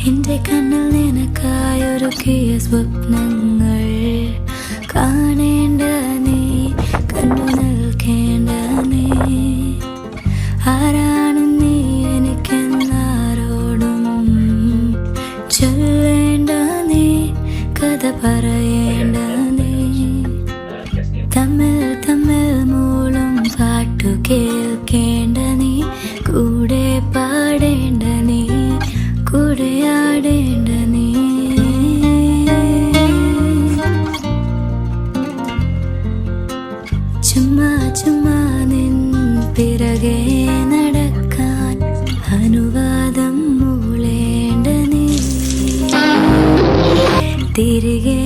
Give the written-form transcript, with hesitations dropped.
എന്റെ കണ്ണിൽ നിനക്കായൊരുക്കിയ സ്വപ്നങ്ങൾ കാണേണ്ട നീ, കണ്ടു നിൽക്കേണ്ട നീ. ആരാണ് നീ എനിക്കെന്നാരോടും ചൊല്ലേണ്ട നീ, കഥ പറയേണ്ട നീ. തമ്മിൽ തമ്മിൽ മൂളും പാട്ടു കേൾക്കേണ്ട നീ, കൂടെ പാടേണ്ട നീ, കൂടെയാടേണ്ട നീ. ചുമ്മാ ചുമ്മാ നിൻ പിറകെ നടക്കാൻ അനുവാദം മൂളേണ്ട നീ, തിരികെ